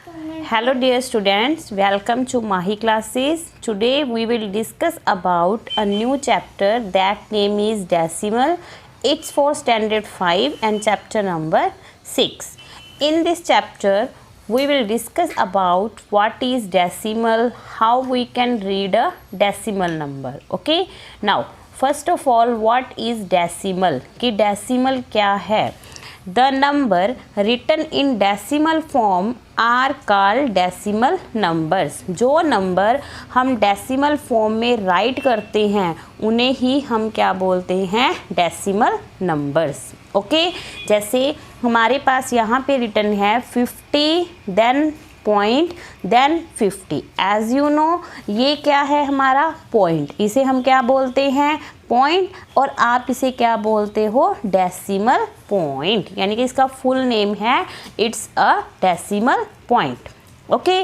Hello dear students, welcome to Mahi classes. Today we will discuss about a new chapter that name is Decimal. It's for standard 5 and chapter number 6. In this chapter we will discuss about what is decimal, how we can read a decimal number. Okay, now first of all what is decimal कि decimal क्या है. The number written in decimal form are called decimal numbers. जो number हम decimal form में right करते हैं उन्हें ही हम क्या बोलते हैं, डेसिमल नंबर्स. ओके, जैसे हमारे पास यहाँ पे रिटन है 50 then point then 50. As you know ये क्या है हमारा पॉइंट, इसे हम क्या बोलते हैं, पॉइंट. और आप इसे क्या बोलते हो, डेसिमल पॉइंट. यानी कि इसका फुल नेम है it's a decimal point. Okay,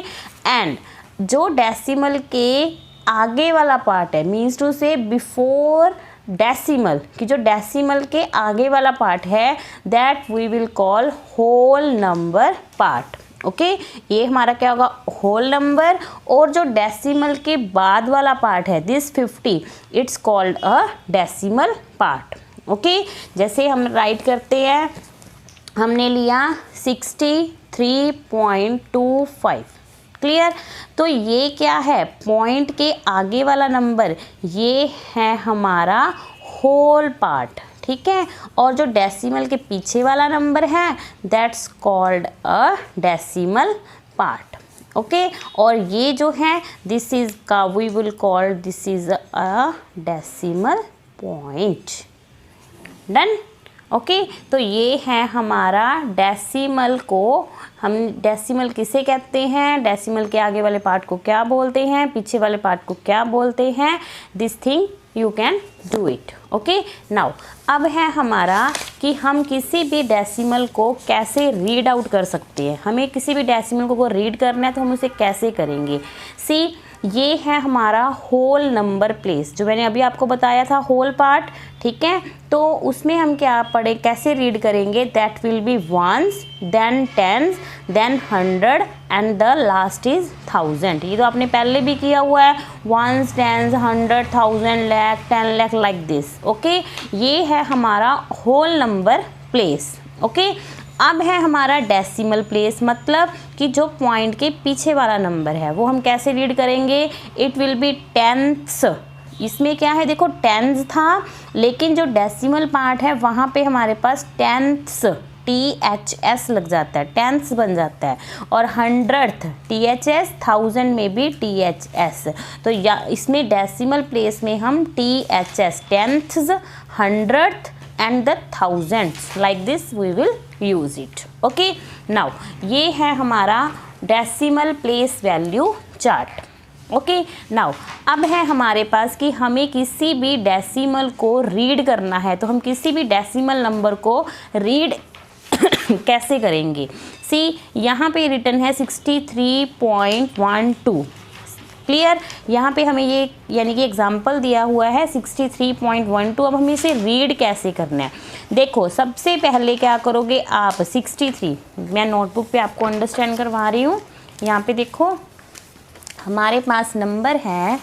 and जो डेसिमल के आगे वाला पार्ट है, मीन्स टू से बिफोर डेसिमल, कि जो डेसिमल के आगे वाला पार्ट है that we will call whole number part. Okay, ये हमारा क्या होगा, होल नंबर. और जो डेसिमल के बाद वाला पार्ट है this 50, it's called a decimal part. Okay, जैसे हम राइट करते हैं, हमने लिया 63.25. क्लियर. तो ये क्या है, पॉइंट के आगे वाला नंबर, ये है हमारा होल पार्ट. ठीक है, और जो डेसिमल के पीछे वाला नंबर है that's called a decimal part. Okay, और ये जो है दिस इज का we will call this is a decimal point. Done. Okay, तो ये है हमारा डेसिमल को हम डेसिमल किसे कहते हैं, डेसिमल के आगे वाले पार्ट को क्या बोलते हैं, पीछे वाले पार्ट को क्या बोलते हैं. This thing you can do it. Okay, now अब है हमारा कि हम किसी भी डेसिमल को कैसे रीड आउट कर सकते हैं. हमें किसी भी डेसिमल को रीड करना है तो हम उसे कैसे करेंगे. सी, ये है हमारा होल नंबर प्लेस, जो मैंने अभी आपको बताया था होल पार्ट. ठीक है, तो उसमें हम क्या पढ़े, कैसे रीड करेंगे, that will be ones then tens then 100 and the last is 1000. ये तो आपने पहले भी किया हुआ है, ones tens 100 1000 lakh 10 lakh like this. Okay, ये है हमारा होल नंबर प्लेस. ओके, अब है हमारा डेसिमल प्लेस, मतलब कि जो पॉइंट के पीछे वाला नंबर है वो हम कैसे रीड करेंगे. It will be tenths. इसमें क्या है, देखो टेंस था, लेकिन जो डेसिमल पार्ट है वहाँ पे हमारे पास टेंथ्स THS लग जाता है, टेंथ्स बन जाता है. और 100th THS, 1000 में भी THS. तो या इसमें डेसिमल प्लेस में हम THS टेंथ्स, 100th and the thousands like this we will use it. Okay, now ये है हमारा decimal place value chart. Okay, now अब है हमारे पास कि हमें किसी भी डेसिमल को रीड करना है, तो हम किसी भी डेसिमल नंबर को रीड कैसे करेंगे. सी, यहाँ पे रिटन है 63.12. क्लियर. यहाँ पे हमें ये यानी कि एग्जाम्पल दिया हुआ है 63.12. अब हमें इसे रीड कैसे करना है, देखो सबसे पहले क्या करोगे आप, 63, मैं नोटबुक पे आपको अंडरस्टैंड करवा रही हूँ. यहाँ पे देखो हमारे पास नंबर है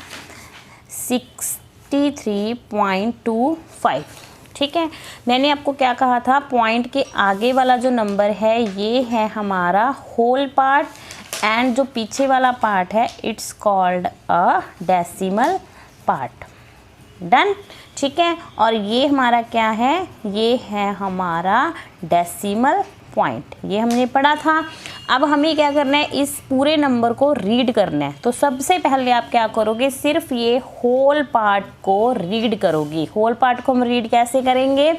63.25. ठीक है, मैंने आपको क्या कहा था, पॉइंट के आगे वाला जो नंबर है ये है हमारा होल पार्ट, एंड जो पीछे वाला पार्ट है it's called a decimal part. Done. ठीक है, और ये हमारा क्या है, ये है हमारा डेसिमल पॉइंट, ये हमने पढ़ा था. अब हमें क्या करना है, इस पूरे नंबर को रीड करना है. तो सबसे पहले आप क्या करोगे, सिर्फ ये होल पार्ट को रीड करोगे. होल पार्ट को हम रीड कैसे करेंगे,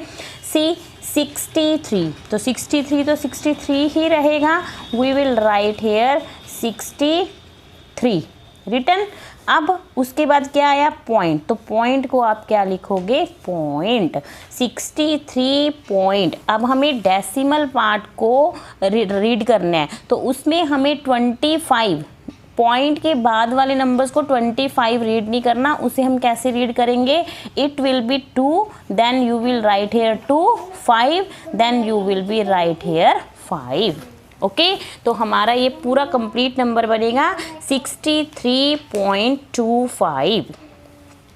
सी 63, तो 63 ही रहेगा. We will write here 63 written. अब उसके बाद क्या आया, पॉइंट, तो पॉइंट को आप क्या लिखोगे, पॉइंट 63 पॉइंट. अब हमें डेसिमल पार्ट को रीड करना है, तो उसमें हमें 25 पॉइंट के बाद वाले नंबर्स को 25 रीड नहीं करना. उसे हम कैसे रीड करेंगे, it will be 2 then you will write here 2, 5 then you will be write here 5. Okay, तो हमारा ये पूरा कंप्लीट नंबर बनेगा 63.25।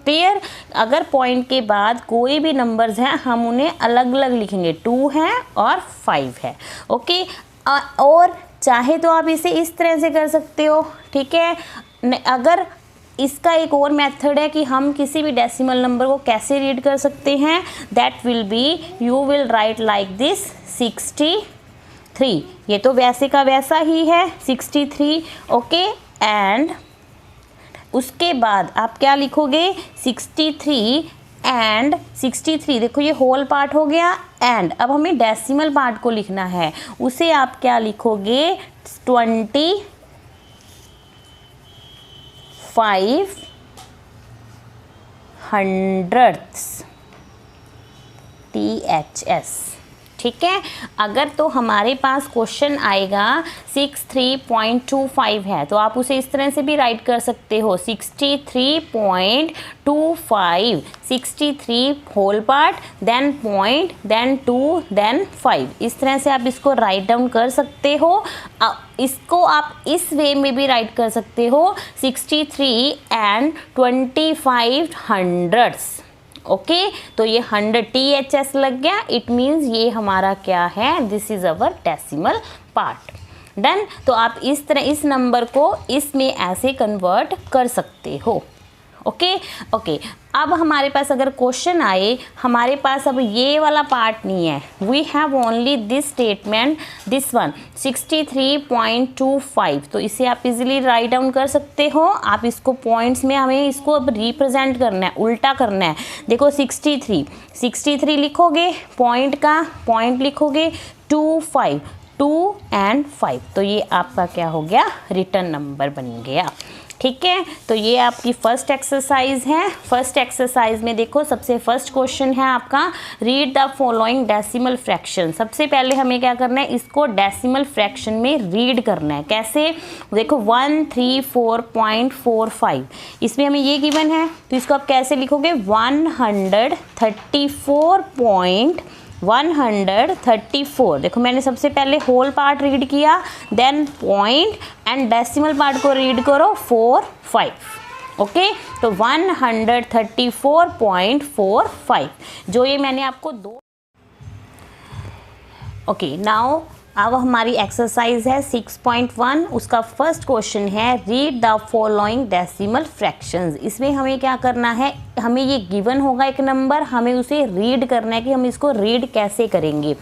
क्लियर। अगर पॉइंट के बाद कोई भी नंबर्स हैं हम उन्हें अलग अलग लिखेंगे, 2 है और 5 है। ओके, और चाहे तो आप इसे इस तरह से कर सकते हो, ठीक है। अगर इसका एक और मेथड है कि हम किसी भी डेसिमल नंबर को कैसे रीड कर सकते हैं, that will B you will right like this 63। ये तो वैसे का वैसा ही है 63। ओके, एंड उसके बाद आप क्या लिखोगे 63 एंड 63, देखो ये होल पार्ट हो गया। एंड अब हमें डेसिमल पार्ट को लिखना है, उसे आप क्या लिखोगे 25 हंड्रेड्स THS, ठीक है। अगर तो हमारे पास क्वेश्चन आएगा 63.25 है तो आप उसे इस तरह से भी राइट कर सकते हो 63.25, 63 whole part, then point, then 2, then 5। इस तरह से आप इसको राइट डाउन कर सकते हो। इसको आप इस वे में भी राइट कर सकते हो 63 एंड 25 हंड्रेड्स। ओके, तो ये 100 THS लग गया, इट मीन्स ये हमारा क्या है, this is our decimal part. Done. तो आप इस तरह इस नंबर को इसमें ऐसे कन्वर्ट कर सकते हो। ओके ओके, अब हमारे पास अगर क्वेश्चन आए, हमारे पास अब ये वाला पार्ट नहीं है, we have only this statement, this one 63.25। तो इसे आप इजीली राइट डाउन कर सकते हो। आप इसको पॉइंट्स में हमें इसको अब रिप्रेजेंट करना है, उल्टा करना है। देखो 63 लिखोगे, पॉइंट का पॉइंट लिखोगे 2 5, 2 एंड 5, तो ये आपका क्या हो गया, रिटर्न नंबर बन गया। ठीक है, तो ये आपकी फर्स्ट एक्सरसाइज है। फर्स्ट एक्सरसाइज में देखो सबसे फर्स्ट क्वेश्चन है आपका, read the following decimal fraction. सबसे पहले हमें क्या करना है, इसको डेसिमल फ्रैक्शन में रीड करना है। कैसे, देखो 134.45, इसमें हमें ये गिवन है, तो इसको आप कैसे लिखोगे 134. देखो मैंने सबसे पहले होल पार्ट रीड किया, then point and decimal part को रीड करो 4 5। ओके, तो 134.45, जो ये मैंने आपको दो। ओके, नाउ अब हमारी एक्सरसाइज है 6.1, उसका फर्स्ट क्वेश्चन है read the following decimal fractions. इसमें हमें क्या करना है, हमें ये गिवन होगा एक नंबर, हमें उसे रीड करना है कि हम इसको रीड कैसे करेंगे।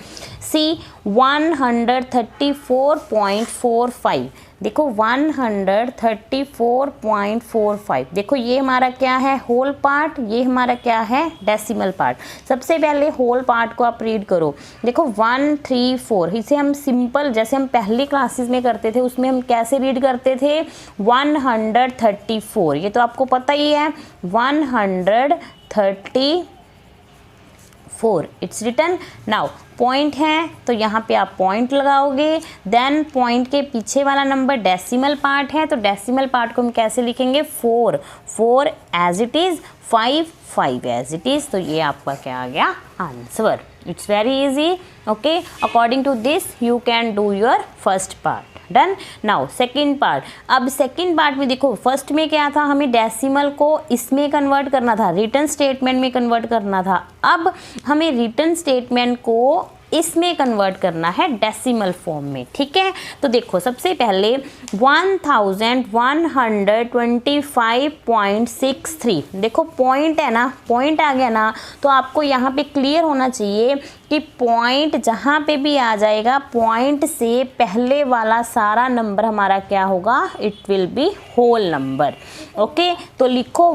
सी 134.45, देखो 134.45, देखो ये हमारा क्या है, होल पार्ट, ये हमारा क्या है, डेसिमल पार्ट। सबसे पहले होल पार्ट को आप रीड करो, देखो 134, इसे हम सिंपल जैसे हम पहली क्लासेस में करते थे उसमें हम कैसे रीड करते थे 134, ये तो आपको पता ही है 134, इट्स रिटन। नाउ पॉइंट है तो यहाँ पे आप पॉइंट लगाओगे, देन पॉइंट के पीछे वाला नंबर डेसिमल पार्ट है, तो डेसिमल पार्ट को हम कैसे लिखेंगे 4 as it is, 5 as it is. तो ये आपका क्या आ गया answer. It's very easy. Okay, according to this you can do your first part. Done. Now second part. अब सेकेंड पार्ट में देखो फर्स्ट में क्या था, हमें डेसिमल को इसमें कन्वर्ट करना था, रिटर्न स्टेटमेंट में कन्वर्ट करना था। अब हमें रिटर्न स्टेटमेंट को इसमें कन्वर्ट करना है डेसिमल फॉर्म में। ठीक है, तो देखो सबसे पहले 1125.63, देखो पॉइंट है ना, पॉइंट आ गया ना, तो आपको यहाँ पे क्लियर होना चाहिए कि पॉइंट जहाँ पे भी आ जाएगा, पॉइंट से पहले वाला सारा नंबर हमारा क्या होगा, it will be whole number. Okay, तो लिखो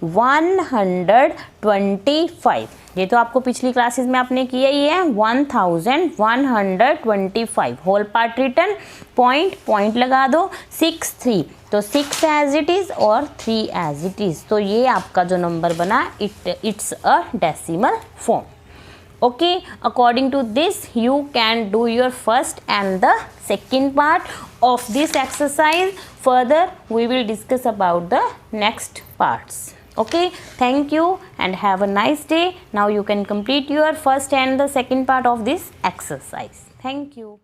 1125, ये तो आपको पिछली क्लासेस में आपने किया ही है, 1125 होल पार्ट रिटर्न, पॉइंट लगा दो 63, तो 6 एज इट इज़ और 3 एज इट इज़, तो ये आपका जो नंबर बना it's a decimal form. Okay, according to this you can do your first and the second part of this exercise. Further we will discuss about the next parts. Okay, thank you and have a nice day. Now you can complete your first and the second part of this exercise. Thank you.